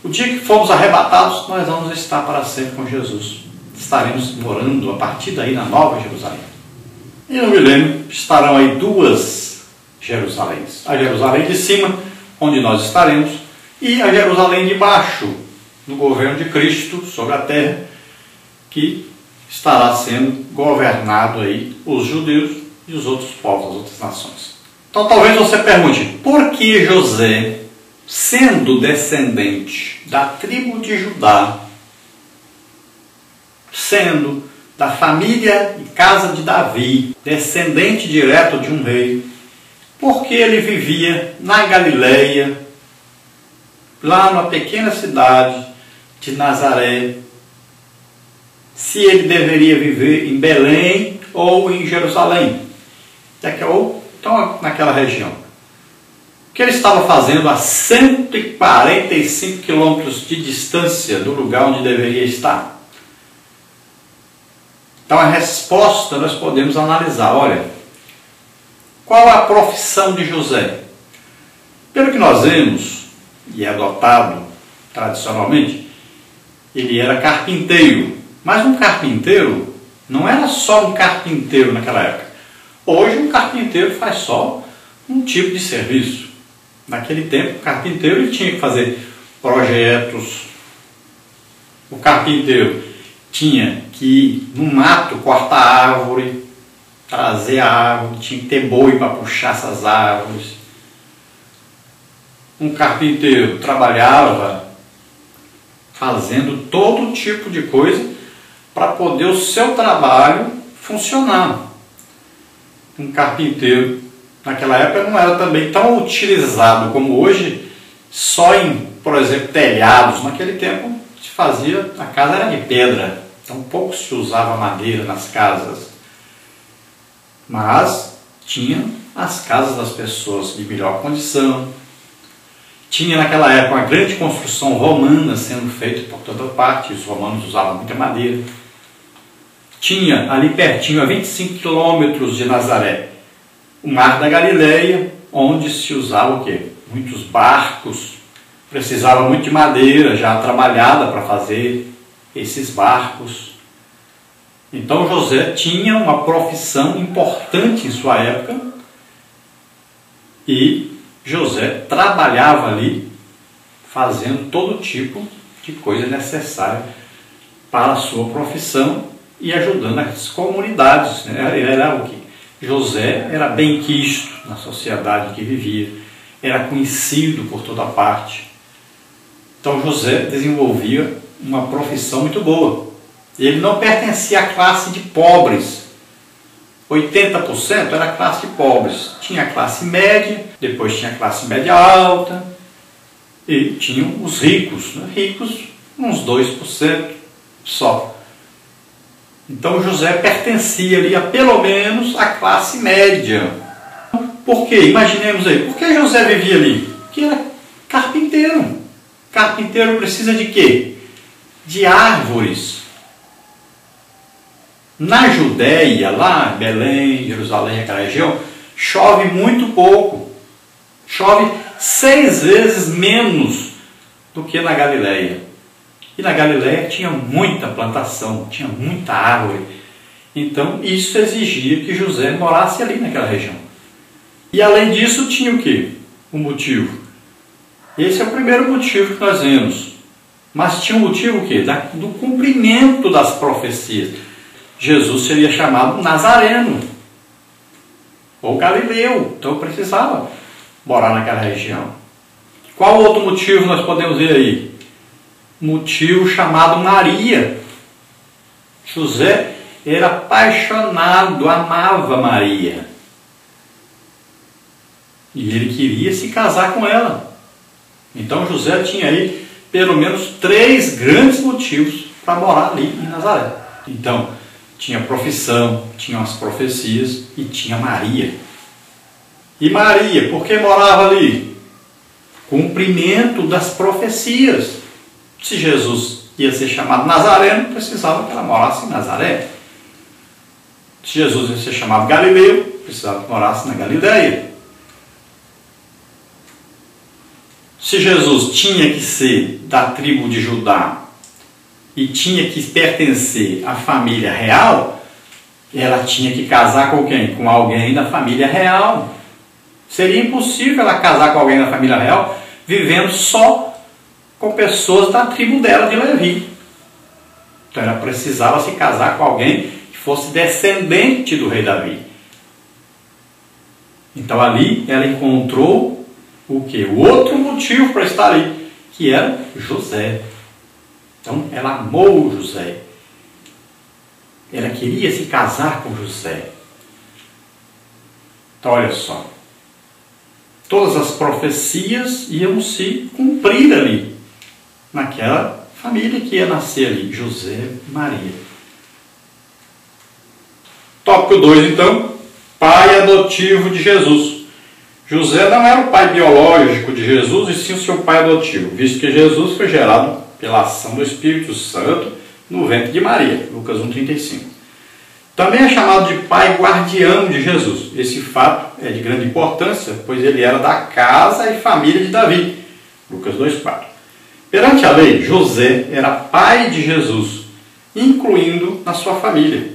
O dia que formos arrebatados, nós vamos estar para sempre com Jesus. Estaremos morando a partir daí na Nova Jerusalém. E no milênio estarão aí duas Jerusaléns. A Jerusalém de cima, onde nós estaremos, e a Jerusalém de baixo, no governo de Cristo sobre a terra, que estará sendo governado aí os judeus e os outros povos, as outras nações. Então talvez você pergunte, por que José, sendo descendente da tribo de Judá, sendo da família e casa de Davi, descendente direto de um rei, porque ele vivia na Galileia, lá numa pequena cidade de Nazaré, se ele deveria viver em Belém ou em Jerusalém, ou então naquela região. O que ele estava fazendo a 145 quilômetros de distância do lugar onde deveria estar? Então a resposta nós podemos analisar. Olha, qual a profissão de José? Pelo que nós vemos, e é adotado tradicionalmente, ele era carpinteiro. Mas um carpinteiro não era só um carpinteiro naquela época. Hoje um carpinteiro faz só um tipo de serviço. Naquele tempo o carpinteiro ele tinha que fazer projetos. O carpinteiro tinha que ir no mato cortar árvore, trazer a árvore, tinha que ter boi para puxar essas árvores. Um carpinteiro trabalhava fazendo todo tipo de coisa para poder o seu trabalho funcionar. Um carpinteiro naquela época não era também tão utilizado como hoje, só em, por exemplo, telhados. Naquele tempo se fazia, a casa era de pedra, então pouco se usava madeira nas casas. Mas tinha as casas das pessoas de melhor condição. Tinha naquela época uma grande construção romana sendo feita por toda parte, os romanos usavam muita madeira. Tinha ali pertinho, a 25 quilômetros de Nazaré, o Mar da Galileia, onde se usava o quê? Muitos barcos, precisava muito de madeira já trabalhada para fazer esses barcos. Então José tinha uma profissão importante em sua época e José trabalhava ali fazendo todo tipo de coisa necessária para a sua profissão e ajudando as comunidades. Ele era o que? José era bem quisto na sociedade que vivia, era conhecido por toda parte. Então José desenvolvia uma profissão muito boa. Ele não pertencia à classe de pobres. 80% era a classe de pobres. Tinha a classe média, depois tinha a classe média alta e tinham os ricos. Ricos, uns 2% só. Então José pertencia ali a pelo menos a classe média. Por quê? Imaginemos aí, por que José vivia ali? Porque era carpinteiro. Carpinteiro precisa de quê? De árvores. Na Judéia, lá em Belém, Jerusalém, aquela região, chove muito pouco. Chove 6 vezes menos do que na Galileia. E na Galileia tinha muita plantação, tinha muita árvore. Então isso exigia que José morasse ali naquela região. E além disso tinha o quê? Um motivo. Esse é o primeiro motivo que nós vemos. Mas tinha um motivo o quê? Do cumprimento das profecias. Jesus seria chamado Nazareno ou Galileu, então precisava morar naquela região. Qual outro motivo nós podemos ver aí? Motivo chamado Maria. José era apaixonado, amava Maria. E ele queria se casar com ela. Então José tinha aí pelo menos 3 grandes motivos para morar ali em Nazaré. Então, tinha profissão, tinha as profecias e tinha Maria. E Maria, por que morava ali? Cumprimento das profecias. Se Jesus ia ser chamado Nazareno, precisava que ela morasse em Nazaré. Se Jesus ia ser chamado Galileu, precisava que morasse na Galileia. Se Jesus tinha que ser da tribo de Judá e tinha que pertencer à família real, ela tinha que casar com quem? Com alguém da família real. Seria impossível ela casar com alguém da família real vivendo só com pessoas da tribo dela de Levi. Então ela precisava se casar com alguém que fosse descendente do rei Davi. Então ali ela encontrou o quê? O outro motivo para estar ali, que era José. Então ela amou José. Ela queria se casar com José. Então olha só. Todas as profecias iam se cumprir ali, naquela família que ia nascer ali, José e Maria. Tópico 2 então, pai adotivo de Jesus. José não era o pai biológico de Jesus, e sim o seu pai adotivo, visto que Jesus foi gerado pela ação do Espírito Santo no ventre de Maria, Lucas 1,35. Também é chamado de pai guardião de Jesus. Esse fato é de grande importância, pois ele era da casa e família de Davi, Lucas 2,4. Perante a lei, José era pai de Jesus, incluindo na sua família,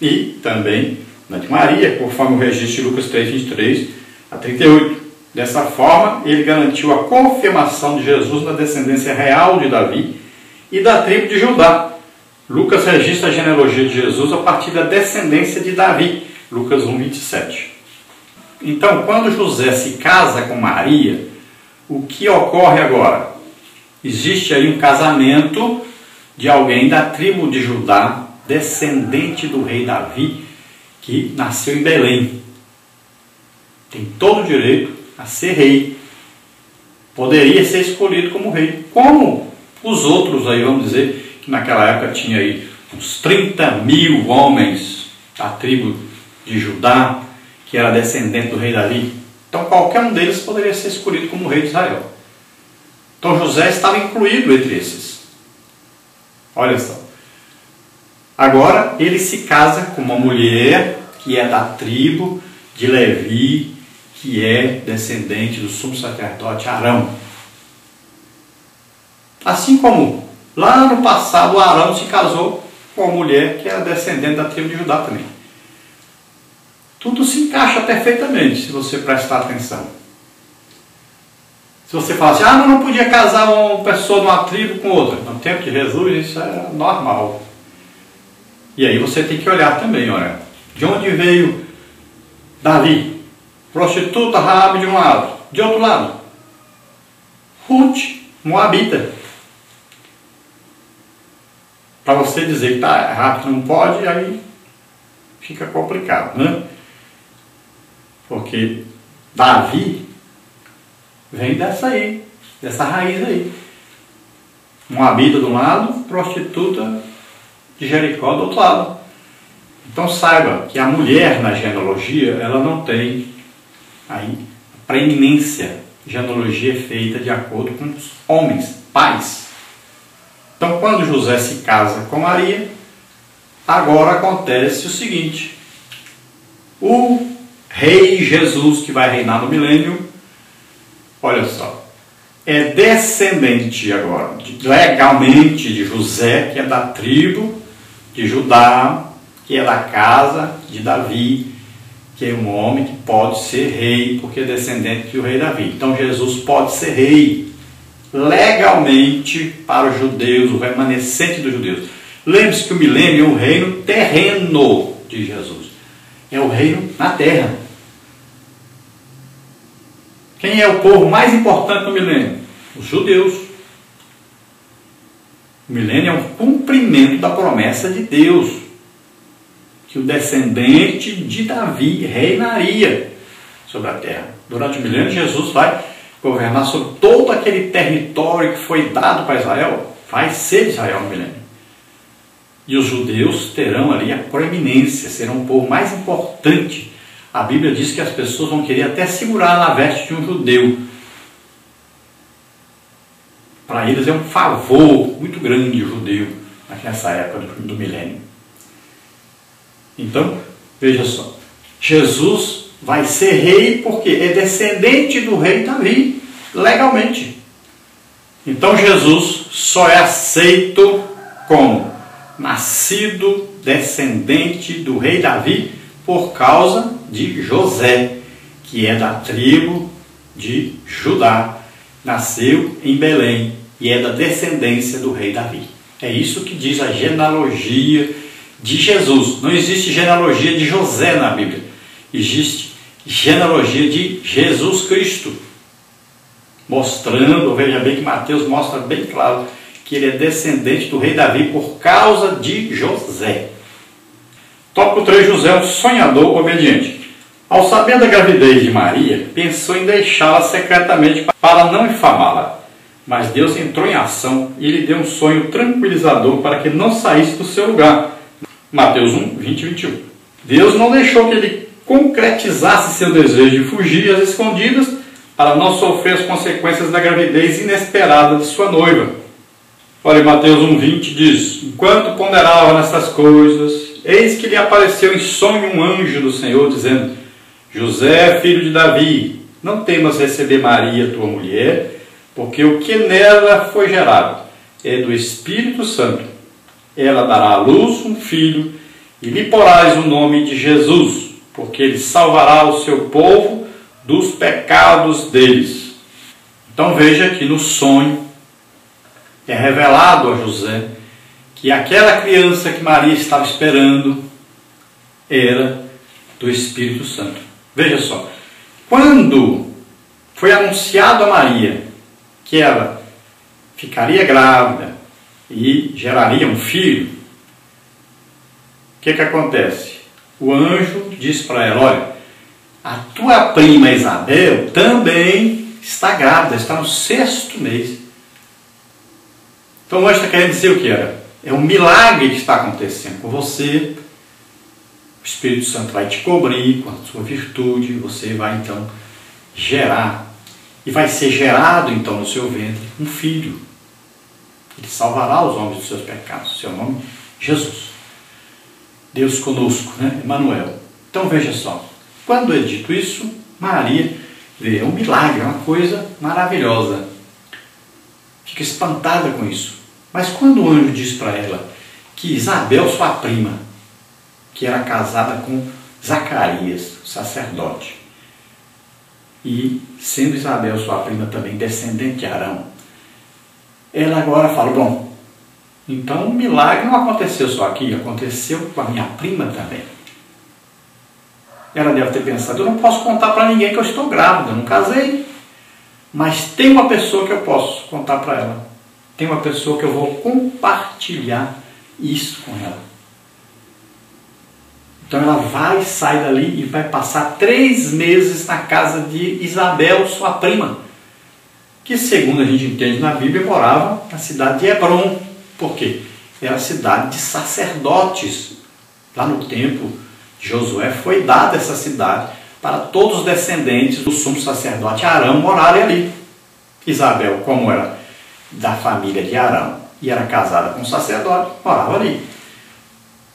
e também na de Maria, conforme o registro de Lucas 3,23 a 38. Dessa forma, ele garantiu a confirmação de Jesus na descendência real de Davi e da tribo de Judá. Lucas registra a genealogia de Jesus a partir da descendência de Davi, Lucas 1,27. Então, quando José se casa com Maria, o que ocorre agora? Existe aí um casamento de alguém da tribo de Judá, descendente do rei Davi, que nasceu em Belém. Tem todo o direito a ser rei. Poderia ser escolhido como rei, como os outros aí, vamos dizer, que naquela época tinha aí uns 30 mil homens da tribo de Judá, que era descendente do rei Davi. Então qualquer um deles poderia ser escolhido como rei de Israel. Então José estava incluído entre esses. Olha só. Agora ele se casa com uma mulher que é da tribo de Levi, que é descendente do sumo sacerdote Arão. Assim como lá no passado Arão se casou com uma mulher que era descendente da tribo de Judá também. Tudo se encaixa perfeitamente, se você prestar atenção. Se você falar assim, mas não podia casar uma pessoa de uma tribo com outra. No tempo de Jesus isso era normal. E aí você tem que olhar também, olha, de onde veio Davi? Prostituta, Raabe de um lado. De outro lado, Ruth, moabita. Para você dizer que está errado, que não pode, aí fica complicado, né? Porque Davi vem dessa aí, dessa raiz aí. Moabita de um lado, prostituta de Jericó do outro lado. Então saiba que a mulher na genealogia, ela não tem aí preeminência. Genealogia é feita de acordo com os homens, pais. Então quando José se casa com Maria, agora acontece o seguinte: o rei Jesus, que vai reinar no milênio, olha só, é descendente agora, legalmente, de José, que é da tribo de Judá, que é da casa de Davi, que é um homem que pode ser rei, porque é descendente do rei Davi. Então Jesus pode ser rei, legalmente, para os judeus, o remanescente dos judeus. Lembre-se que o milênio é o reino terreno de Jesus. É o reino na terra. Quem é o povo mais importante no milênio? Os judeus. O milênio é um cumprimento da promessa de Deus, que o descendente de Davi reinaria sobre a terra. Durante o milênio, Jesus vai governar sobre todo aquele território que foi dado para Israel. Vai ser Israel no milênio. E os judeus terão ali a proeminência, serão o povo mais importante. A Bíblia diz que as pessoas vão querer até segurar na veste de um judeu. Para eles é um favor muito grande o judeu nessa época do milênio. Então, veja só, Jesus vai ser rei porque é descendente do rei Davi, legalmente. Então Jesus só é aceito como nascido descendente do rei Davi por causa de José, que é da tribo de Judá, nasceu em Belém e é da descendência do rei Davi. É isso que diz a genealogia de Jesus. Não existe genealogia de José na Bíblia, existe genealogia de Jesus Cristo, mostrando, veja bem que Mateus mostra bem claro que ele é descendente do rei Davi por causa de José. Tópico 3, José, um sonhador obediente. Ao saber da gravidez de Maria, pensou em deixá-la secretamente para não infamá-la. Mas Deus entrou em ação e lhe deu um sonho tranquilizador para que não saísse do seu lugar. Mateus 1, 20 e 21. Deus não deixou que ele concretizasse seu desejo de fugir às escondidas para não sofrer as consequências da gravidez inesperada de sua noiva. Olha, Mateus 1, 20 diz: enquanto ponderava nessas coisas, eis que lhe apareceu em sonho um anjo do Senhor, dizendo: José, filho de Davi, não temas receber Maria, tua mulher, porque o que nela foi gerado é do Espírito Santo. Ela dará à luz um filho, e lhe porás o nome de Jesus, porque ele salvará o seu povo dos pecados deles. Então veja que no sonho é revelado a José que aquela criança que Maria estava esperando era do Espírito Santo. Veja só, quando foi anunciado a Maria que ela ficaria grávida e geraria um filho, o que acontece? O anjo diz para ela: olha, a tua prima Isabel também está grávida, está no 6º mês. Então o anjo está querendo dizer o que era? É um milagre que está acontecendo com você. O Espírito Santo vai te cobrir com a sua virtude, você vai então gerar, e vai ser gerado então no seu ventre um filho. Ele salvará os homens dos seus pecados. Seu nome, Jesus. Deus conosco, né? Emmanuel. Então veja só, quando é dito isso, Maria vê, é um milagre, é uma coisa maravilhosa. Fica espantada com isso. Mas quando o anjo diz para ela que Isabel, sua prima, que era casada com Zacarias, sacerdote, e sendo Isabel, sua prima, também descendente de Arão, ela agora fala: bom, então o milagre não aconteceu só aqui, aconteceu com a minha prima também. Ela deve ter pensado: eu não posso contar para ninguém que eu estou grávida, eu não casei, mas tem uma pessoa que eu posso contar para ela. Tem uma pessoa que eu vou compartilhar isso com ela. Então ela vai, sai dali e vai passar 3 meses na casa de Isabel, sua prima, que, segundo a gente entende na Bíblia, morava na cidade de Hebrom. Por quê? Era a cidade de sacerdotes. Lá no tempo de Josué foi dada essa cidade para todos os descendentes do sumo sacerdote Arão morarem ali. Isabel, como era da família de Arão e era casada com um sacerdote, morava ali.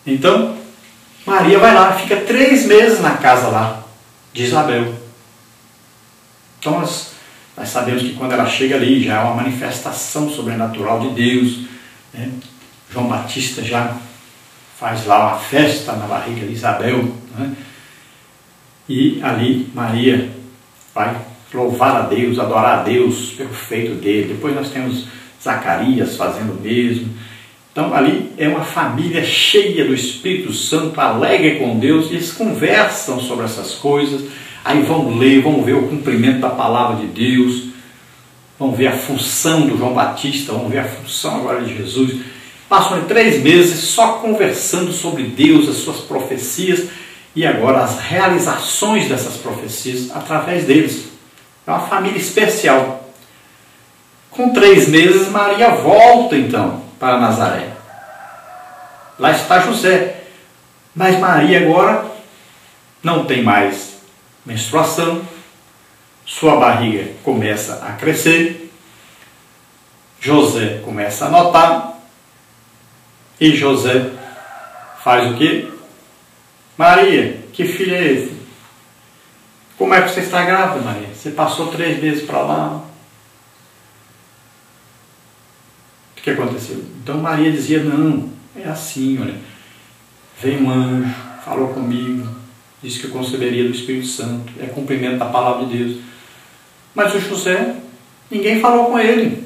Então Maria vai lá, fica 3 meses na casa lá de Isabel. Então nós sabemos que quando ela chega ali já é uma manifestação sobrenatural de Deus, né? João Batista já faz lá uma festa na barriga de Isabel, né? E ali Maria vai louvar a Deus, adorar a Deus pelo feito dele. Depois nós temos Zacarias fazendo o mesmo. Então ali é uma família cheia do Espírito Santo, alegre com Deus, e eles conversam sobre essas coisas, aí vão ler, vão ver o cumprimento da palavra de Deus, vão ver a função do João Batista, vão ver a função agora de Jesus. Passam 3 meses só conversando sobre Deus, as suas profecias, e agora as realizações dessas profecias através deles. É uma família especial. Com 3 meses, Maria volta então para Nazaré. Lá está José. Mas Maria agora não tem mais menstruação. Sua barriga começa a crescer. José começa a notar. E José faz o quê? Maria, que filho é esse? Como é que você está grávida, Maria? Você passou 3 meses para lá. que aconteceu? Então Maria dizia, não, é assim, olha, veio um anjo, falou comigo, disse que eu conceberia do Espírito Santo, é cumprimento da palavra de Deus. Mas o José, ninguém falou com ele.